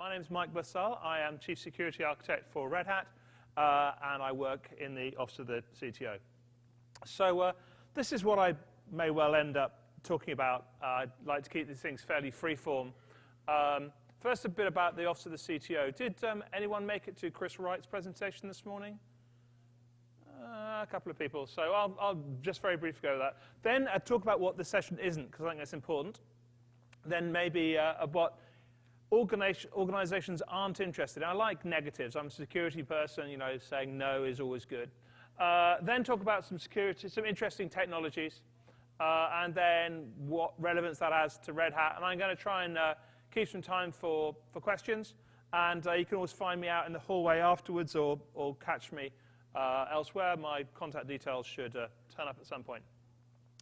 My name is Mike Bursell. I am Chief Security Architect for Red Hat, and I work in the Office of the CTO. So this is what I may well end up talking about. I'd like to keep these things fairly free-form. First, a bit about the Office of the CTO. Did anyone make it to Chris Wright's presentation this morning? A couple of people. So I'll just very briefly go over that. Then talk about what the session isn't, because I think that's important. Then maybe what organizations aren't interested in. I like negatives. I'm a security person. You know, saying no is always good. Then talk about some interesting technologies, and then what relevance that has to Red Hat. And I'm going to try and keep some time for questions. And you can always find me out in the hallway afterwards, or catch me elsewhere. My contact details should turn up at some point.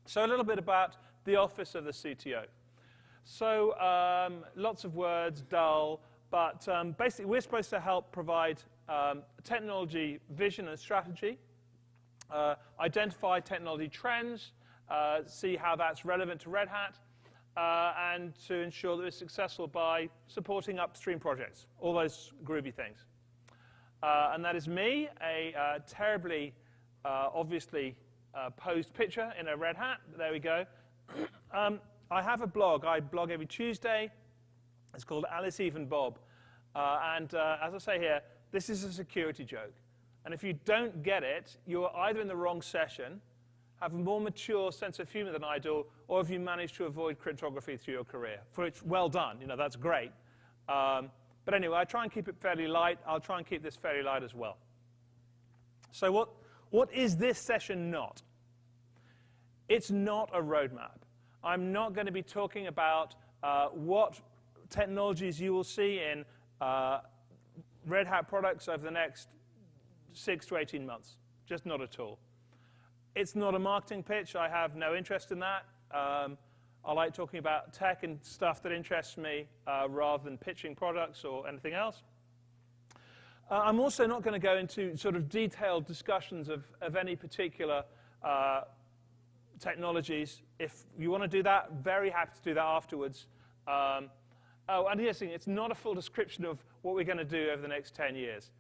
So a little bit about the Office of the CTO. So lots of words, dull, but basically we're supposed to help provide technology vision and strategy, identify technology trends, see how that's relevant to Red Hat, and to ensure that it's successful by supporting upstream projects, all those groovy things. And that is me, a terribly, obviously, posed picture in a red hat. There we go. I have a blog. I blog every Tuesday. It's called Alice, Eve, and Bob. And as I say here, this is a security joke. And if you don't get it, you're either in the wrong session, have a more mature sense of humor than I do, or if you manage to avoid cryptography through your career. For which, well done. You know, that's great. But anyway, I try and keep it fairly light. I'll try and keep this fairly light as well. So what is this session not? It's not a roadmap. I'm not going to be talking about what technologies you will see in Red Hat products over the next 6 to 18 months. Just not at all. It's not a marketing pitch. I have no interest in that. I like talking about tech and stuff that interests me rather than pitching products or anything else. I'm also not going to go into sort of detailed discussions of any particular technologies. If you want to do that, very happy to do that afterwards. Oh, and yes, it's not a full description of what we're going to do over the next 10 years.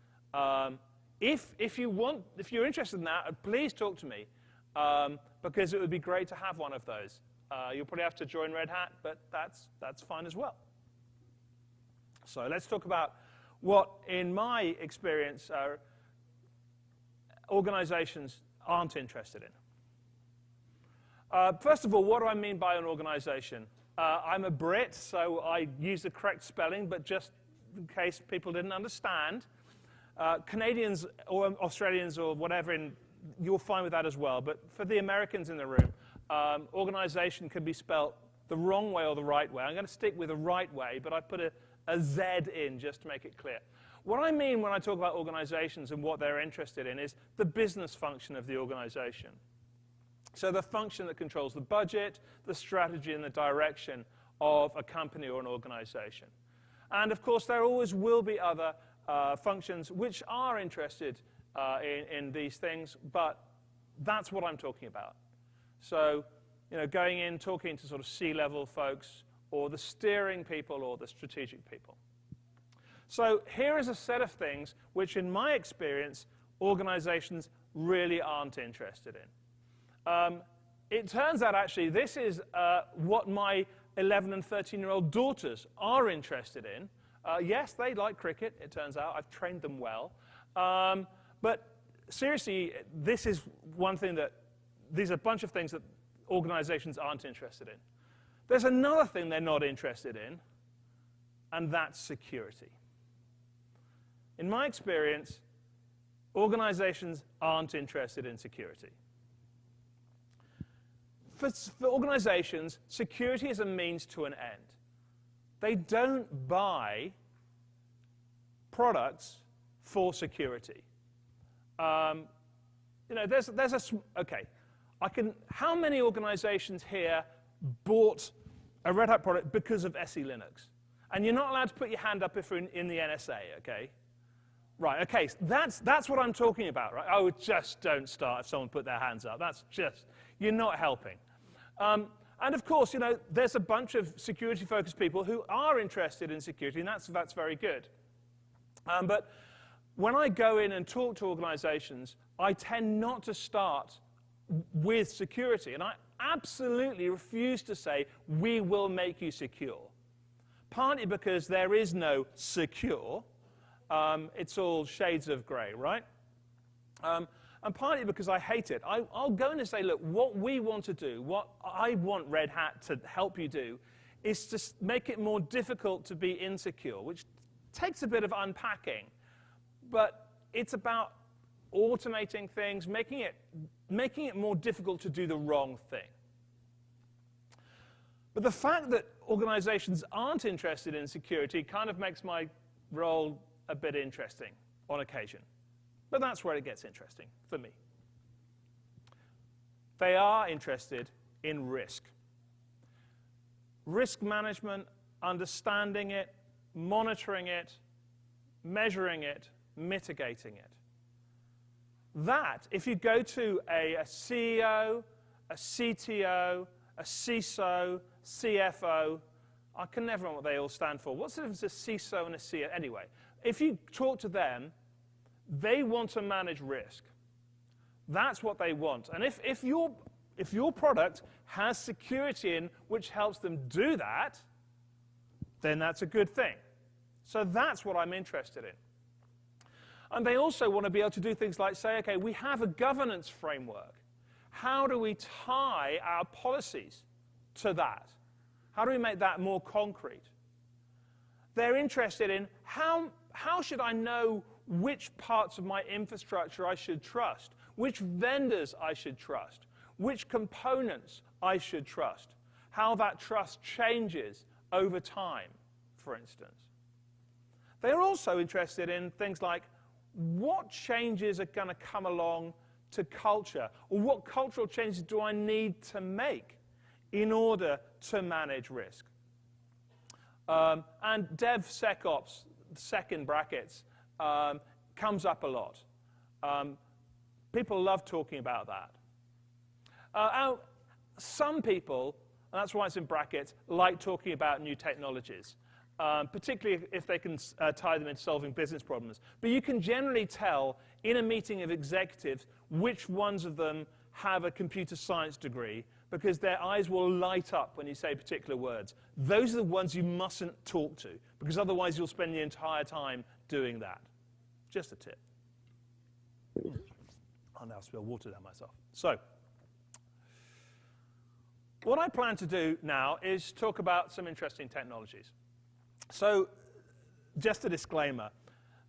If you're interested in that, please talk to me, because it would be great to have one of those. You'll probably have to join Red Hat, but that's fine as well. So let's talk about what, in my experience, organizations aren't interested in. First of all, what do I mean by an organization? I'm a Brit, so I use the correct spelling, but just in case people didn't understand, Canadians or Australians or whatever, you're fine with that as well. But for the Americans in the room, organization can be spelt the wrong way or the right way. I'm going to stick with the right way, but I put a Z in just to make it clear. What I mean when I talk about organizations and what they're interested in is the business function of the organization. So the function that controls the budget, the strategy, and the direction of a company or an organization. And of course, there always will be other functions which are interested in these things, but that's what I'm talking about. So, you know, going in, talking to sort of C-level folks, or the steering people, or the strategic people. So here is a set of things which, in my experience, organizations really aren't interested in. It turns out, actually, this is what my 11 and 13-year-old daughters are interested in. Yes, they like cricket, it turns out. I've trained them well. But seriously, this is one thing that, these are a bunch of things that organizations aren't interested in. There's another thing they're not interested in, and that's security. In my experience, organizations aren't interested in security. For organizations, security is a means to an end. They don't buy products for security. You know, okay. How many organizations here bought a Red Hat product because of SE Linux? And you're not allowed to put your hand up if you're in the NSA, okay? Right, okay, so that's what I'm talking about, right? Oh, just don't start if someone put their hands up. That's just, you're not helping. And of course, you know, there's a bunch of security-focused people who are interested in security, and that's very good. But when I go in and talk to organizations, I tend not to start with security. And I absolutely refuse to say, we will make you secure. Partly because there is no secure. It's all shades of gray, right? And partly because I hate it. I'll go in and say, look, what we want to do, what I want Red Hat to help you do, is to make it more difficult to be insecure, which takes a bit of unpacking. But it's about automating things, making it more difficult to do the wrong thing. But the fact that organizations aren't interested in security kind of makes my role a bit interesting on occasion. But that's where it gets interesting for me. They are interested in risk. Risk management, understanding it, monitoring it, measuring it, mitigating it. That, if you go to a CEO, a CTO, a CISO, CFO, I can never remember what they all stand for. What's the difference between a CISO and a CFO? Anyway, if you talk to them, they want to manage risk. That's what they want. And if your product has security in which helps them do that, then that's a good thing. So that's what I'm interested in. And they also want to be able to do things like say, okay, we have a governance framework. How do we tie our policies to that? How do we make that more concrete? They're interested in how should I know which parts of my infrastructure I should trust, which vendors I should trust, which components I should trust, how that trust changes over time, for instance. They're also interested in things like what changes are going to come along to culture, or what cultural changes do I need to make in order to manage risk. And DevSecOps, sec in brackets, comes up a lot. People love talking about that. Some people, and that's why it's in brackets, like talking about new technologies, particularly if they can tie them into solving business problems. But you can generally tell in a meeting of executives which ones of them have a computer science degree, because their eyes will light up when you say particular words. Those are the ones you mustn't talk to, because otherwise you'll spend the entire time doing that. Just a tip. I'll now spill water down myself. So, what I plan to do now is talk about some interesting technologies. So, just a disclaimer.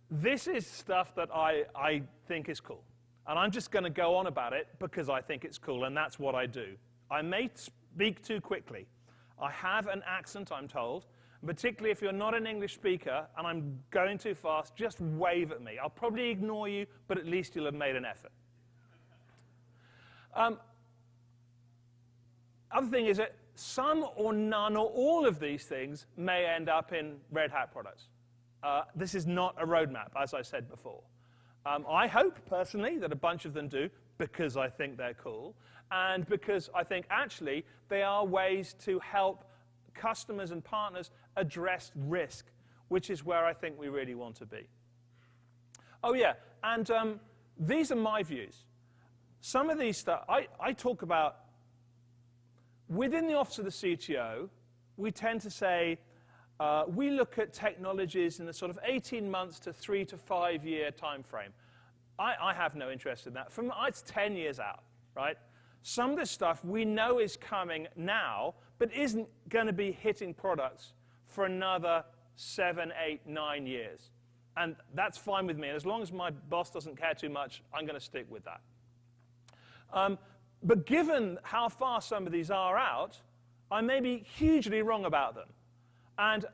This is stuff that I think is cool. And I'm just going to go on about it because I think it's cool, and that's what I do. I may speak too quickly. I have an accent, I'm told. Particularly if you're not an English speaker and I'm going too fast, just wave at me. I'll probably ignore you, but at least you'll have made an effort. Other thing is that some or none or all of these things may end up in Red Hat products. This is not a roadmap, as I said before. I hope, personally, that a bunch of them do, because I think they're cool, and because I think, actually, they are ways to help customers and partners address risk, which is where I think we really want to be. Oh, yeah, and these are my views. Some of these stuff, I talk about, within the Office of the CTO, we tend to say, we look at technologies in the sort of 18 months to 3 to 5 year time frame. I have no interest in that. It's 10 years out, right? Some of this stuff we know is coming now, but isn't going to be hitting products for another 7, 8, 9 years. And that's fine with me. And as long as my boss doesn't care too much, I'm going to stick with that. But given how far some of these are out, I may be hugely wrong about them. And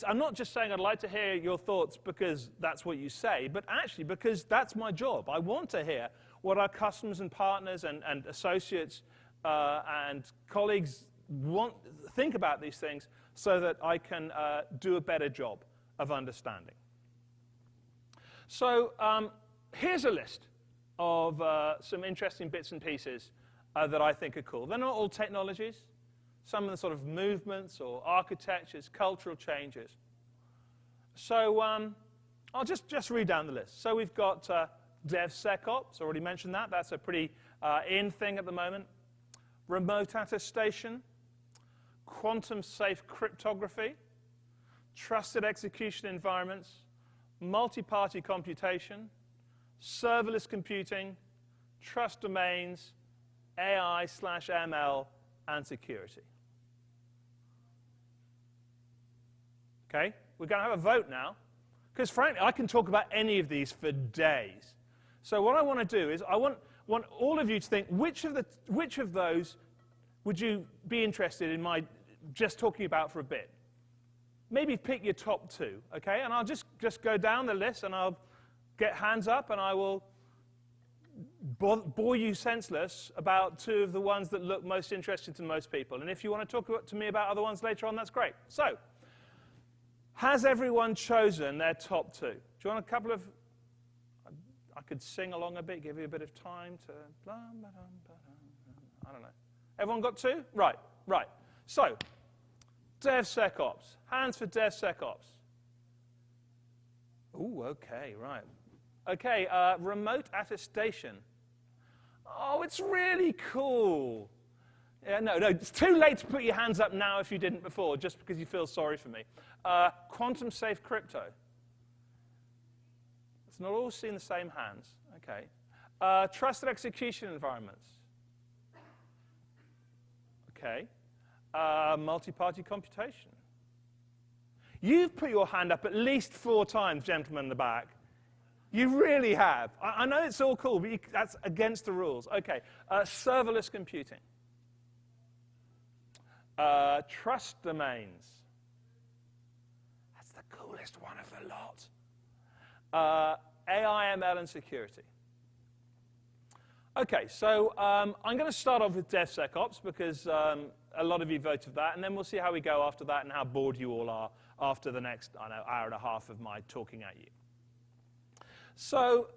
I'm not just saying I'd like to hear your thoughts because that's what you say, but actually because that's my job. I want to hear what our customers and partners and associates and colleagues think about these things so that I can do a better job of understanding. So here's a list of some interesting bits and pieces that I think are cool. They're not all technologies. some of the sort of movements or architectures, cultural changes. So I'll just read down the list. So we've got DevSecOps, already mentioned that. That's a pretty in thing at the moment. Remote attestation, quantum-safe cryptography, trusted execution environments, multi-party computation, serverless computing, trust domains, AI/ML, and security. Okay, we're going to have a vote now, because frankly, I can talk about any of these for days. So what I want to do is I want all of you to think which of those would you be interested in my just talking about for a bit. Maybe pick your top two, okay? And I'll just go down the list and I'll get hands up and I will bore you senseless about two of the ones that look most interesting to most people. And if you want to talk to me about other ones later on, that's great. So, has everyone chosen their top two? Do you want a couple of... I could sing along a bit, give you a bit of time to... I don't know. Everyone got two? Right. So, DevSecOps. Hands for DevSecOps. Ooh, okay, right. Okay, remote attestation. Oh, it's really cool. Yeah, no, it's too late to put your hands up now if you didn't before, just because you feel sorry for me. Quantum-safe crypto. It's not all seeing the same hands. Okay. Trusted execution environments. Okay. Multi-party computation. You've put your hand up at least 4 times, gentlemen in the back. You really have. I know it's all cool, but that's against the rules. Okay. Serverless computing. Trust domains. That's the coolest one of the lot. AI, ML, and security. Okay, so I'm going to start off with DevSecOps because a lot of you voted that, and then we'll see how we go after that and how bored you all are after the next, I don't know, hour and a half of my talking at you. So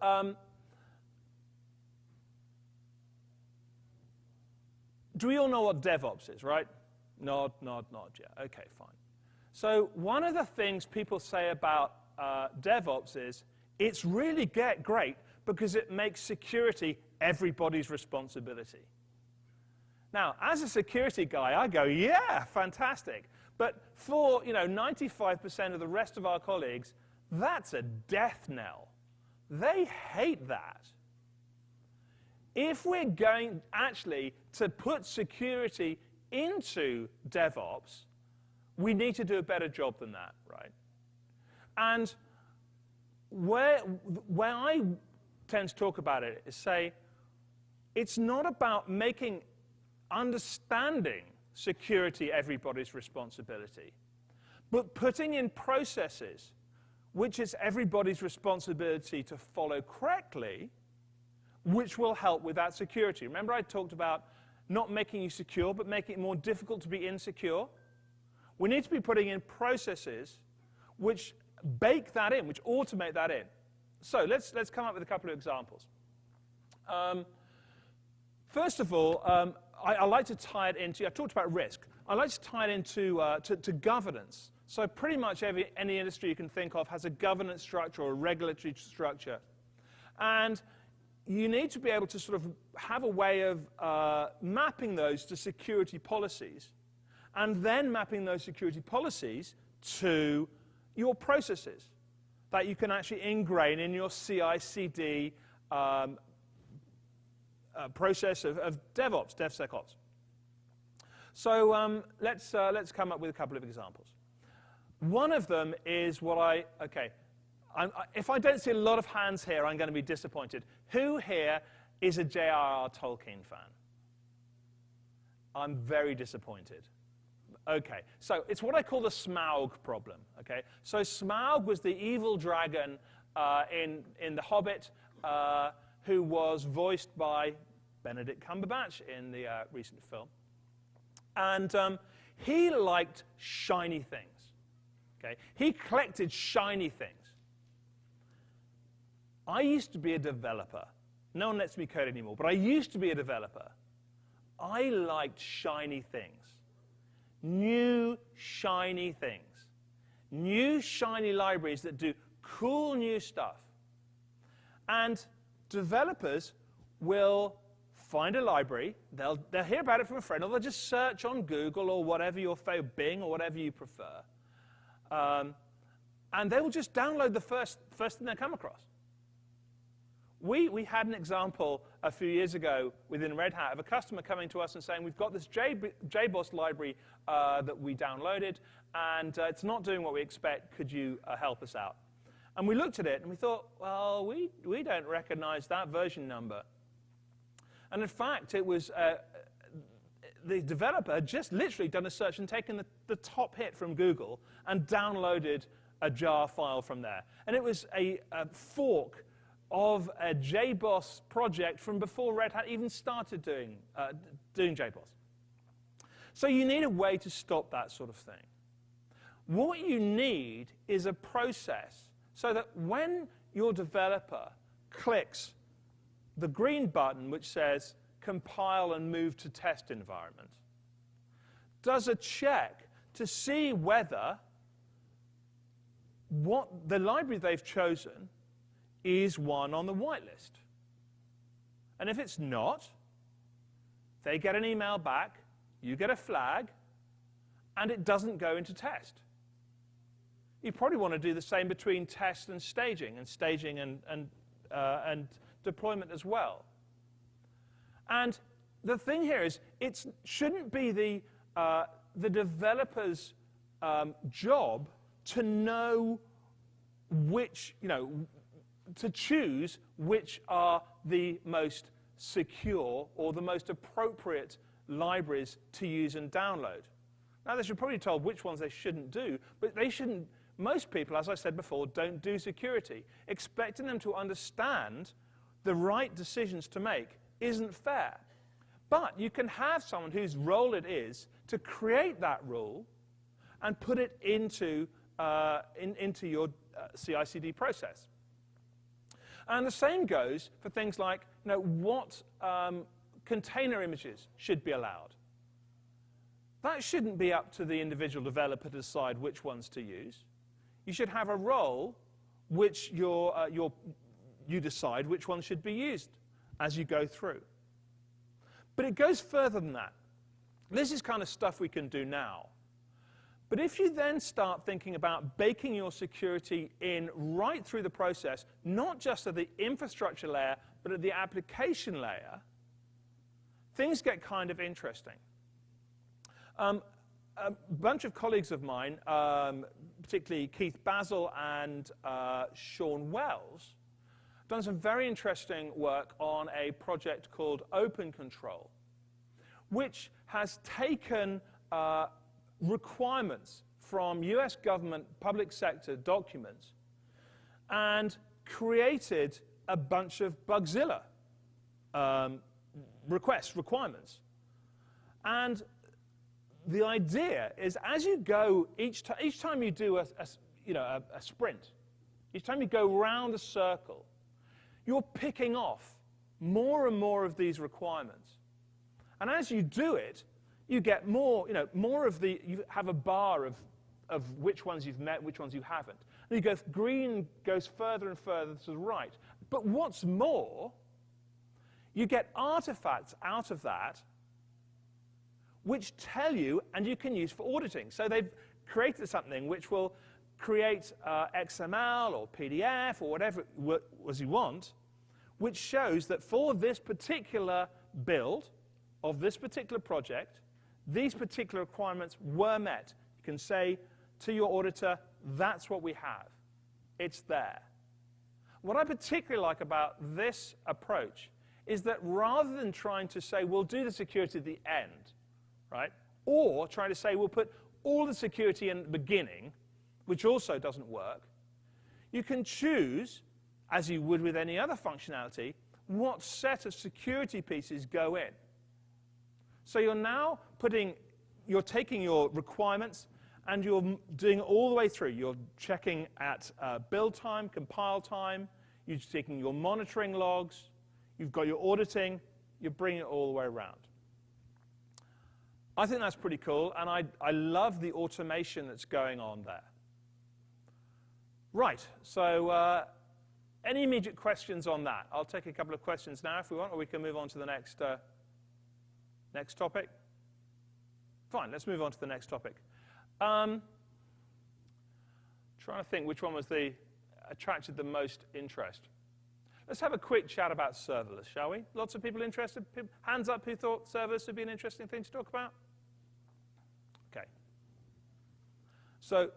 do we all know what DevOps is, right? Nod, yeah, okay, fine. So one of the things people say about DevOps is it's really great because it makes security everybody's responsibility. Now, as a security guy, I go, yeah, fantastic. But for 95% of the rest of our colleagues, that's a death knell. They hate that. If we're going actually to put security into DevOps, we need to do a better job than that, right? And where I tend to talk about it is say, it's not about understanding security everybody's responsibility, but putting in processes which is everybody's responsibility to follow correctly, which will help with that security. Remember I talked about not making you secure, but making it more difficult to be insecure? We need to be putting in processes which bake that in, which automate that in. So let's come up with a couple of examples. First of all, I like to tie it into, I talked about risk. I like to tie it into to governance. So pretty much any industry you can think of has a governance structure or a regulatory structure. And you need to be able to sort of have a way of mapping those to security policies, and then mapping those security policies to your processes that you can actually ingrain in your CI/CD process of DevOps, DevSecOps. So let's come up with a couple of examples. One of them is if I don't see a lot of hands here, I'm going to be disappointed. Who here is a J.R.R. Tolkien fan? I'm very disappointed. Okay, so it's what I call the Smaug problem. Okay, so Smaug was the evil dragon in The Hobbit, who was voiced by Benedict Cumberbatch in the recent film, and he liked shiny things. Okay, he collected shiny things. I used to be a developer. No one lets me code anymore, but I used to be a developer. I liked shiny things. new, shiny things. New, shiny libraries that do cool new stuff. And developers will find a library, they'll hear about it from a friend, or they'll just search on Google or whatever your favorite, Bing or whatever you prefer. And they will just download the first thing they come across. We had an example a few years ago within Red Hat of a customer coming to us and saying, we've got this JBoss library that we downloaded, and it's not doing what we expect. Could you help us out? And we looked at it, and we thought, well, we don't recognize that version number. And in fact, it was the developer had just literally done a search and taken the top hit from Google and downloaded a jar file from there. And it was a fork of a JBoss project from before Red Hat even started doing JBoss. So you need a way to stop that sort of thing. What you need is a process so that when your developer clicks the green button which says compile and move to test environment, does a check to see whether what the library they've chosen is one on the whitelist. And if it's not, they get an email back, you get a flag, and it doesn't go into test. You probably want to do the same between test and staging and deployment as well. And the thing here is, it shouldn't be the developer's job to know which, to choose which are the most secure or the most appropriate libraries to use and download. Now, they should probably be told which ones they shouldn't do, but they shouldn't. Most people, as I said before, don't do security. Expecting them to understand the right decisions to make isn't fair. But you can have someone whose role it is to create that rule and put it into your CI/CD process. And the same goes for things like what container images should be allowed. That shouldn't be up to the individual developer to decide which ones to use. You should have a role which you decide which ones should be used as you go through. But it goes further than that. This is kind of stuff we can do now. But if you then start thinking about baking your security in right through the process, not just at the infrastructure layer, but at the application layer, things get kind of interesting. A bunch of colleagues of mine, particularly Keith Basil and Sean Wells, done some very interesting work on a project called Open Control, which has taken requirements from US government public sector documents and created a bunch of Bugzilla requirements. And the idea is, as you go, each time you do a sprint, each time you go round a circle, you're picking off more and more of these requirements. And as you do it, you get more of the, you have a bar of which ones you've met, which ones you haven't. And you go, green goes further and further to the right. But what's more, you get artifacts out of that which tell you, and you can use for auditing. So they've created something which will create XML or PDF or whatever it was you want, which shows that for this particular build of this particular project, these particular requirements were met. You can say to your auditor, that's what we have. It's there. What I particularly like about this approach is that rather than trying to say, we'll do the security at the end, right? Or trying to say, we'll put all the security in the beginning, which also doesn't work, you can choose, as you would with any other functionality, what set of security pieces go in. So you're now you're taking your requirements and you're doing it all the way through. You're checking at build time, compile time, you're taking your monitoring logs, you've got your auditing, you're bringing it all the way around. I think that's pretty cool, and I love the automation that's going on there. Right, so any immediate questions on that? I'll take a couple of questions now if we want, or we can move on to the next topic. Fine, let's move on to the next topic. Trying to think which one was attracted the most interest. Let's have a quick chat about serverless, shall we? Lots of people interested? Hands up who thought serverless would be an interesting thing to talk about? Okay. So,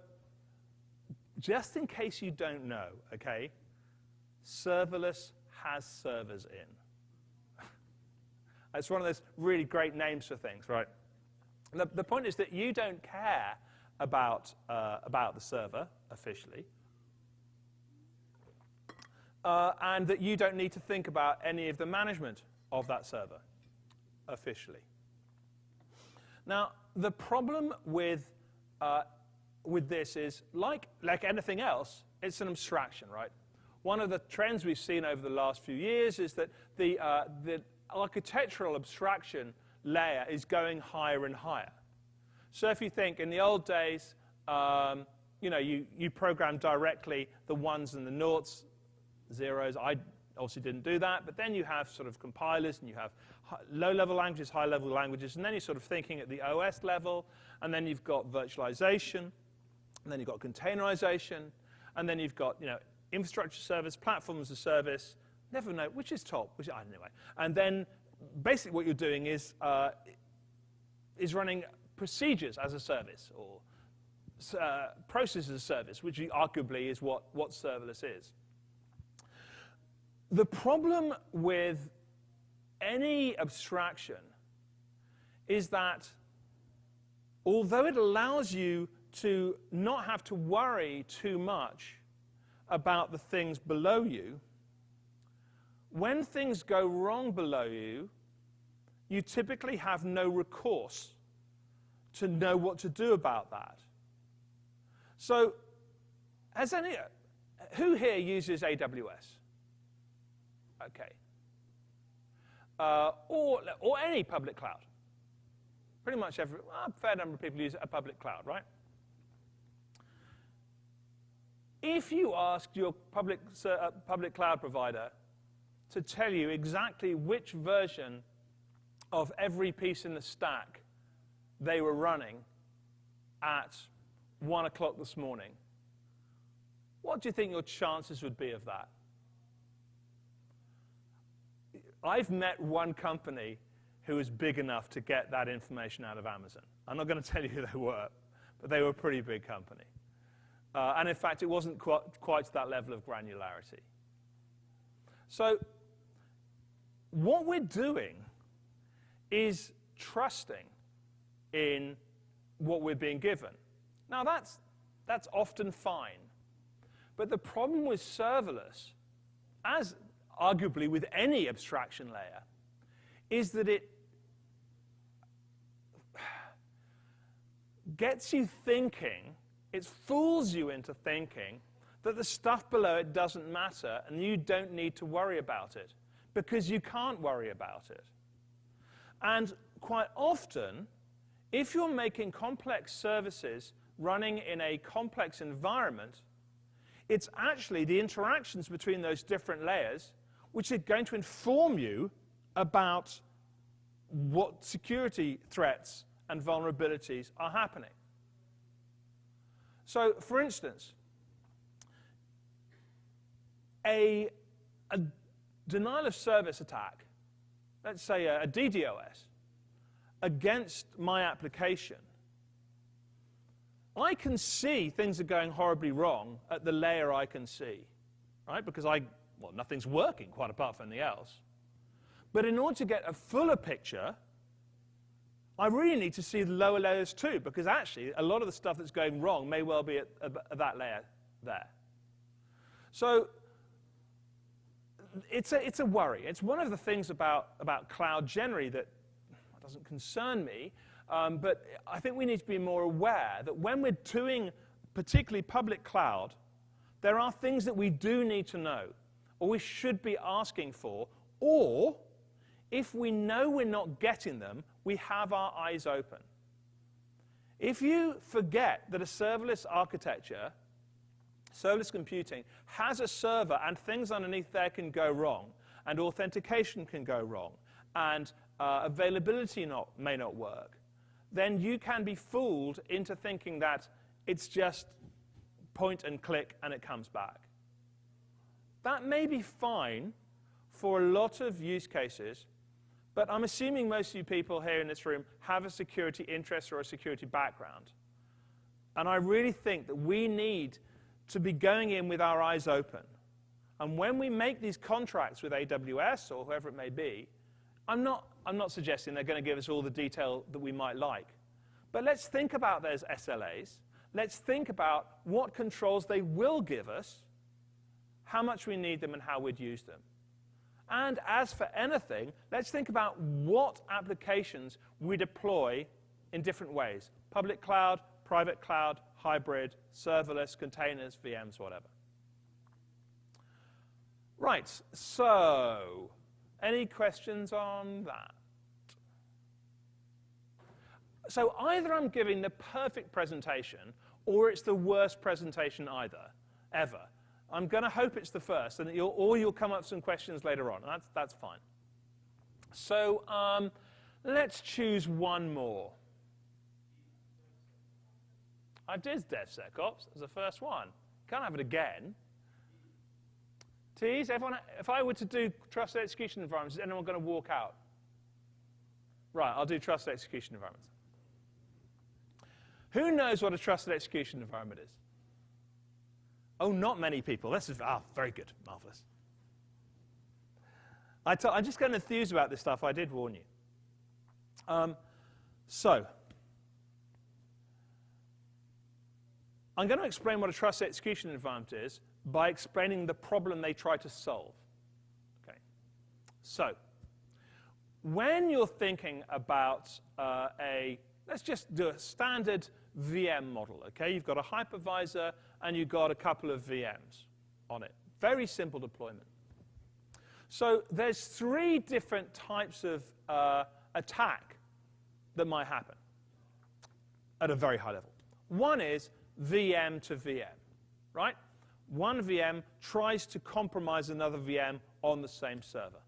just in case you don't know, okay, serverless has servers in. It's one of those really great names for things, right? The point is that you don't care about the server officially, and that you don't need to think about any of the management of that server officially. Now, the problem with this is, like anything else, it's an abstraction, right? One of the trends we've seen over the last few years is that the architectural abstraction layer is going higher and higher. So if you think in the old days, you program directly the ones and the noughts, zeros. I obviously didn't do that, but then you have sort of compilers, and you have low-level languages, high-level languages, and then you're sort of thinking at the OS level, and then you've got virtualization, and then you've got containerization, and then you've got infrastructure service, platform as a service. Never know which is top, anyway. And then basically what you're doing is running procedures as a service, or process as a service, which arguably is what serverless is. The problem with any abstraction is that although it allows you to not have to worry too much about the things below you, when things go wrong below you, you typically have no recourse to know what to do about that. So, who here uses AWS? Okay. Or any public cloud. Pretty much a fair number of people use a public cloud, right? If you asked your public cloud provider to tell you exactly which version of every piece in the stack they were running at 1 o'clock this morning, what do you think your chances would be of that? I've met one company who was big enough to get that information out of Amazon. I'm not going to tell you who they were, but they were a pretty big company. And in fact, it wasn't quite to that level of granularity. So what we're doing is trusting in what we're being given. Now, that's often fine. But the problem with serverless, as arguably with any abstraction layer, is that it gets you thinking, it fools you into thinking that the stuff below it doesn't matter and you don't need to worry about it, because you can't worry about it. And quite often, if you're making complex services running in a complex environment, it's actually the interactions between those different layers which are going to inform you about what security threats and vulnerabilities are happening. So, for instance, a denial of service attack, let's say a DDoS, against my application, I can see things are going horribly wrong at the layer I can see, right? Because nothing's working, quite apart from anything else. But in order to get a fuller picture, I really need to see the lower layers too, because actually a lot of the stuff that's going wrong may well be at that layer there. So it's a worry. It's one of the things about cloud generally that doesn't concern me, but I think we need to be more aware that when we're doing particularly public cloud, there are things that we do need to know, or we should be asking for, or if we know we're not getting them, we have our eyes open. If you forget that a serverless architecture, serverless computing, has a server and things underneath there can go wrong, and authentication can go wrong, and availability may not work, then you can be fooled into thinking that it's just point and click and it comes back. That may be fine for a lot of use cases, but I'm assuming most of you people here in this room have a security interest or a security background. And I really think that we need to be going in with our eyes open. And when we make these contracts with AWS or whoever it may be, I'm not suggesting they're going to give us all the detail that we might like. But let's think about those SLAs. Let's think about what controls they will give us, how much we need them, and how we'd use them. And as for anything, let's think about what applications we deploy in different ways. Public cloud, private cloud, hybrid, serverless, containers, VMs, whatever. Right, so any questions on that? So either I'm giving the perfect presentation, or it's the worst presentation ever. I'm going to hope it's the first, and you'll come up with some questions later on. That's fine. So let's choose one more. I did DevSecOps as the first one. Can't have it again. Tease, everyone, if I were to do trusted execution environments, is anyone going to walk out? Right, I'll do trusted execution environments. Who knows what a trusted execution environment is? Oh, not many people. This is very good, marvelous. I'm just getting enthused about this stuff. I did warn you. So I'm going to explain what a trusted execution environment is by explaining the problem they try to solve. Okay. So when you're thinking about let's just do a standard VM model. Okay, you've got a hypervisor and you've got a couple of VMs on it. Very simple deployment. So there's 3 different types of attack that might happen at a very high level. One is VM to VM, right? One VM tries to compromise another VM on the same server.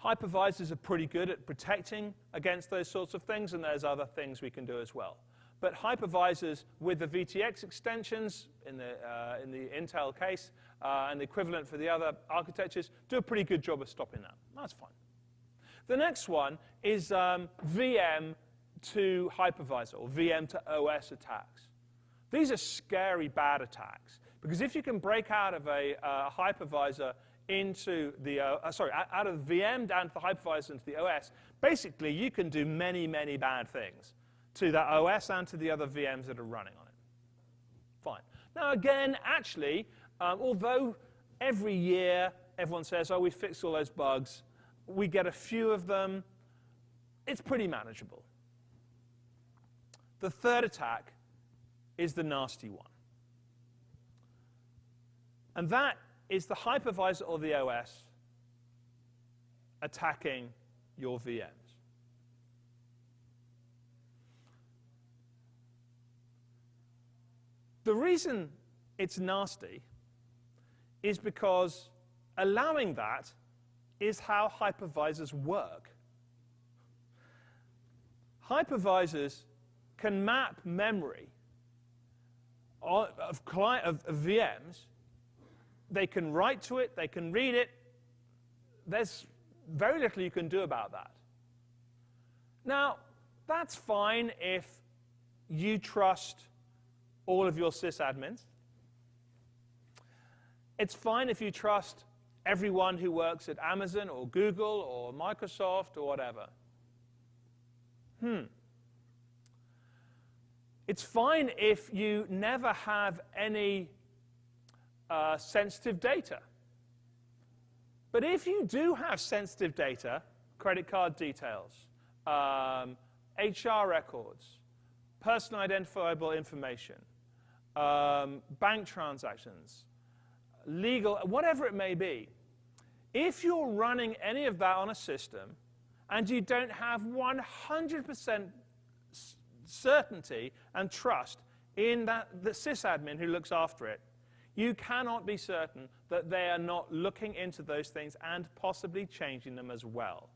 Hypervisors are pretty good at protecting against those sorts of things, and there's other things we can do as well. But hypervisors with the VTX extensions, in the Intel case, and the equivalent for the other architectures, do a pretty good job of stopping that. That's fine. The next one is VM to hypervisor, or VM to OS attacks. These are scary, bad attacks, because if you can break out of a hypervisor into the, out of the VM down to the hypervisor into the OS, basically you can do many, many bad things to that OS and to the other VMs that are running on it. Fine. Now again, actually, although every year everyone says, oh, we fixed all those bugs, we get a few of them, it's pretty manageable. The third attack is the nasty one. And that is the hypervisor or the OS attacking your VMs. The reason it's nasty is because allowing that is how hypervisors work. Hypervisors can map memory of VMs. They can write to it, they can read it. There's very little you can do about that. Now, that's fine if you trust all of your sysadmins. It's fine if you trust everyone who works at Amazon or Google or Microsoft or whatever. It's fine if you never have any sensitive data. But if you do have sensitive data, credit card details, HR records, personal identifiable information, bank transactions, legal, whatever it may be, if you're running any of that on a system and you don't have 100% certainty and trust in the sysadmin who looks after it, you cannot be certain that they are not looking into those things and possibly changing them as well.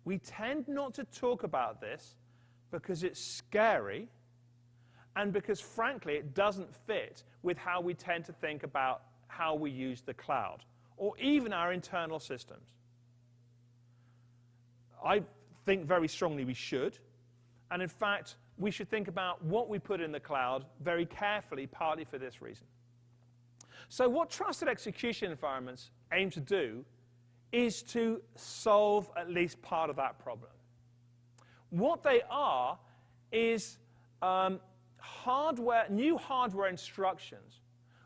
We tend not to talk about this because it's scary and because, frankly, it doesn't fit with how we tend to think about how we use the cloud or even our internal systems. I think very strongly we should, and in fact, we should think about what we put in the cloud very carefully, partly for this reason. So what trusted execution environments aim to do is to solve at least part of that problem. What they are is new hardware instructions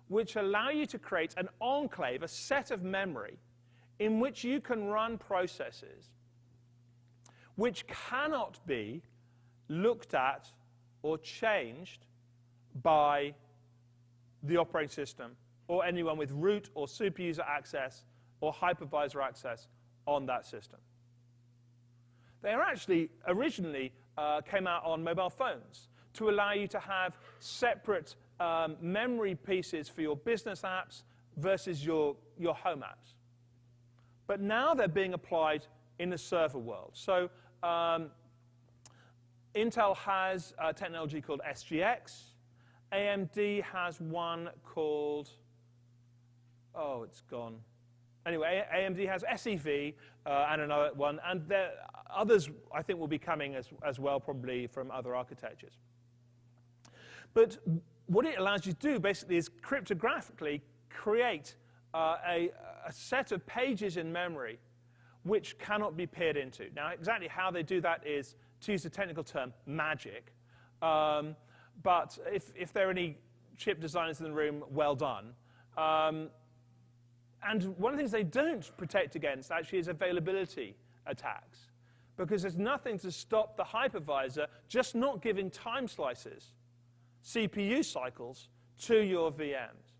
which allow you to create an enclave, a set of memory, in which you can run processes which cannot be looked at or changed by the operating system or anyone with root or super user access or hypervisor access on that system. They are actually originally came out on mobile phones to allow you to have separate memory pieces for your business apps versus your home apps. But now they're being applied in the server world. So Intel has a technology called SGX. AMD has one called, oh, it's gone. Anyway, AMD has SEV and another one, and there, others I think will be coming as well, probably from other architectures. But what it allows you to do basically is cryptographically create a set of pages in memory which cannot be peered into. Now, exactly how they do that is, to use the technical term, magic. But if there are any chip designers in the room, well done. And one of the things they don't protect against actually is availability attacks, because there's nothing to stop the hypervisor just not giving time slices, CPU cycles, to your VMs.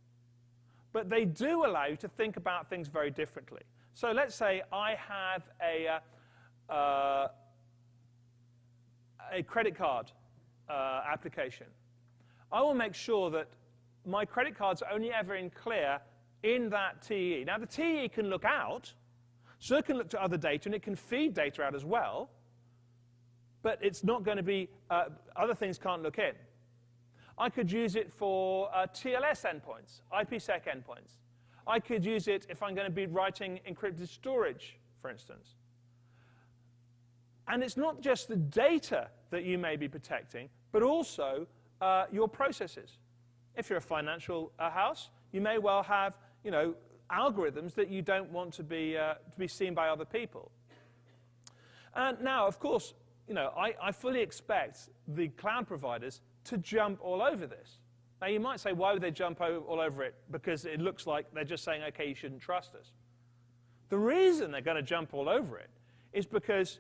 But they do allow you to think about things very differently. So let's say I have a credit card application. I will make sure that my credit cards are only ever in clear in that TE. Now, the TE can look out, so it can look to other data, and it can feed data out as well, but it's not going to be, other things can't look in. I could use it for TLS endpoints, IPsec endpoints. I could use it if I'm going to be writing encrypted storage, for instance. And it's not just the data that you may be protecting, but also your processes. If you're a financial house, you may well have, algorithms that you don't want to be seen by other people. And now, of course, I fully expect the cloud providers to jump all over this. Now, you might say, why would they jump all over it? Because it looks like they're just saying, OK, you shouldn't trust us. The reason they're going to jump all over it is because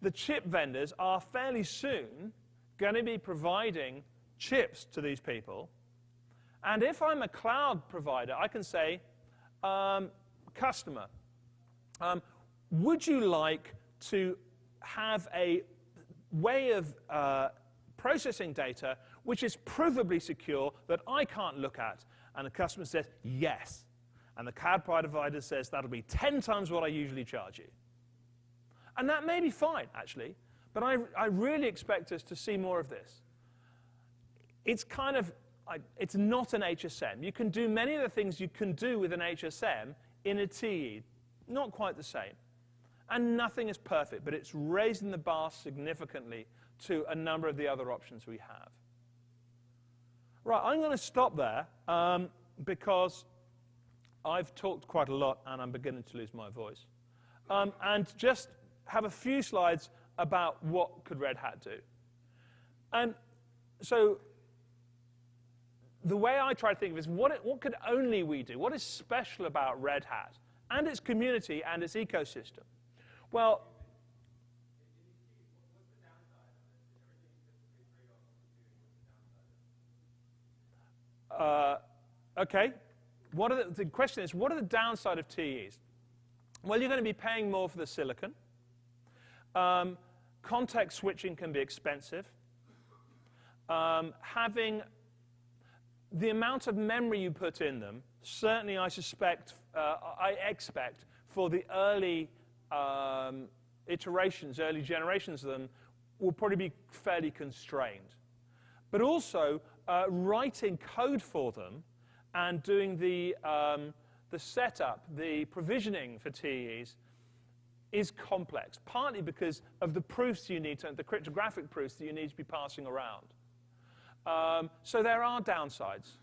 the chip vendors are fairly soon going to be providing chips to these people. And if I'm a cloud provider, I can say, customer, would you like to have a way of processing data which is provably secure that I can't look at? And the customer says, yes. And the cloud provider says, that'll be 10 times what I usually charge you. And that may be fine, actually, but I really expect us to see more of this. It's kind of, it's not an HSM. You can do many of the things you can do with an HSM in a TE. Not quite the same. And nothing is perfect, but it's raising the bar significantly to a number of the other options we have. Right, I'm going to stop there because I've talked quite a lot and I'm beginning to lose my voice. And just have a few slides about what could Red Hat do. And so the way I try to think of it is what could only we do? What is special about Red Hat and its community and its ecosystem? Well, OK. The question is, what are the downside of TEs? Well, you're going to be paying more for the silicon. Context switching can be expensive. Having the amount of memory you put in them, certainly I expect for the early iterations, early generations of them, will probably be fairly constrained. But also, writing code for them and doing the setup, the provisioning for TEEs is complex, partly because of the proofs you need to, the cryptographic proofs that you need to be passing around. So there are downsides.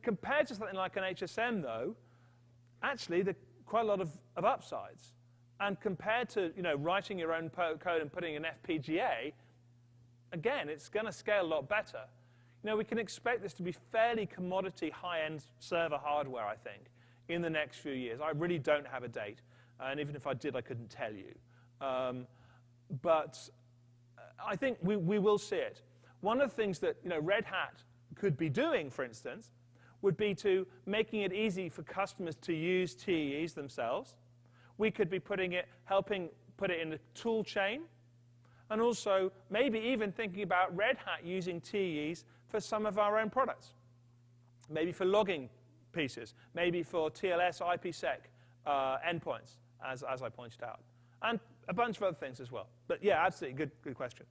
Compared to something like an HSM, though, actually, there are quite a lot of upsides. And compared to writing your own code and putting an FPGA, again, it's going to scale a lot better. We can expect this to be fairly commodity, high-end server hardware, I think, in the next few years. I really don't have a date, and even if I did, I couldn't tell you. But I think we will see it. One of the things that Red Hat could be doing, for instance, would be to making it easy for customers to use TEEs themselves. We could be helping put it in a tool chain, and also maybe even thinking about Red Hat using TEEs for some of our own products. Maybe for logging pieces, maybe for TLS, IPsec endpoints, as I pointed out, and a bunch of other things as well. But yeah, absolutely, good question.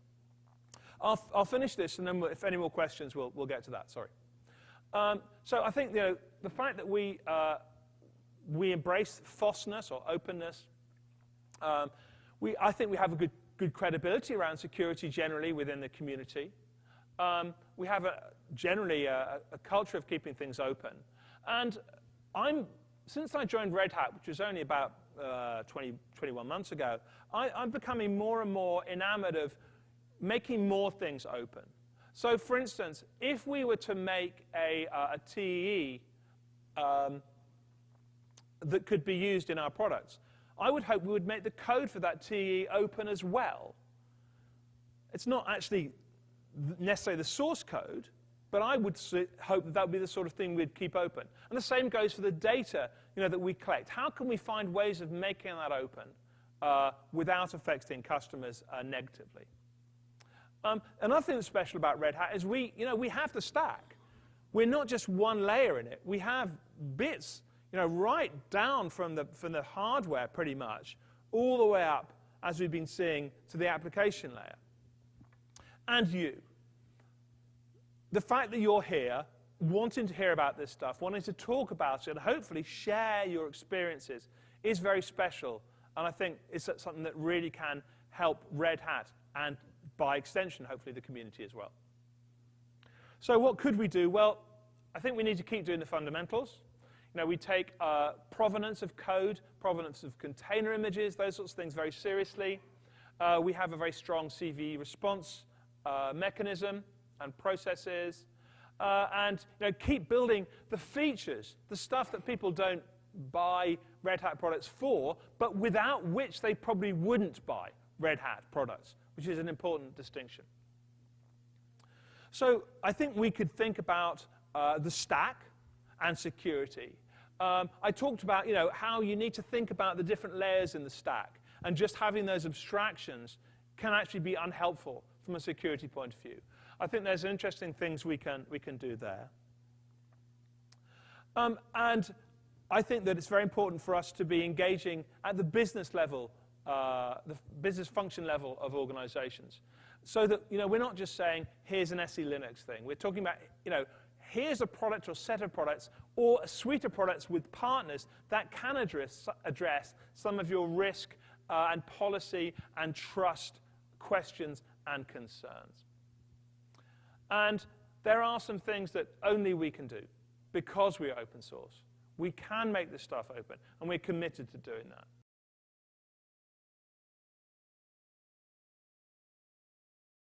I'll finish this, and then if any more questions, we'll get to that. Sorry. So I think the fact that we embrace FOSSness or openness, I think we have a good credibility around security generally within the community. We have generally a culture of keeping things open. And since I joined Red Hat, which was only about 21 months ago, I'm becoming more and more enamored of making more things open. So for instance, if we were to make a TEE that could be used in our products, I would hope we would make the code for that TEE open as well. It's not actually necessarily the source code, but I would hope that would be the sort of thing we'd keep open. And the same goes for the data that we collect. How can we find ways of making that open without affecting customers negatively? Another thing that's special about Red Hat is we have the stack. We're not just one layer in it. We have bits right down from the hardware pretty much, all the way up, as we've been seeing, to the application layer. And the fact that you're here, wanting to hear about this stuff, wanting to talk about it, and hopefully share your experiences is very special. And I think it's something that really can help Red Hat and, by extension, hopefully the community as well. So what could we do? Well, I think we need to keep doing the fundamentals. We take provenance of code, provenance of container images, those sorts of things very seriously. We have a very strong CV response mechanism and processes. And keep building the features, the stuff that people don't buy Red Hat products for, but without which they probably wouldn't buy Red Hat products, which is an important distinction. So I think we could think about the stack and security. I talked about how you need to think about the different layers in the stack, and just having those abstractions can actually be unhelpful from a security point of view. I think there's interesting things we can do there. And I think that it's very important for us to be engaging at the business level, the business function level of organizations, so that we're not just saying, here's an SE Linux thing. We're talking about, here's a product or set of products or a suite of products with partners that can address some of your risk and policy and trust questions and concerns. And there are some things that only we can do because we are open source. We can make this stuff open, and we're committed to doing that.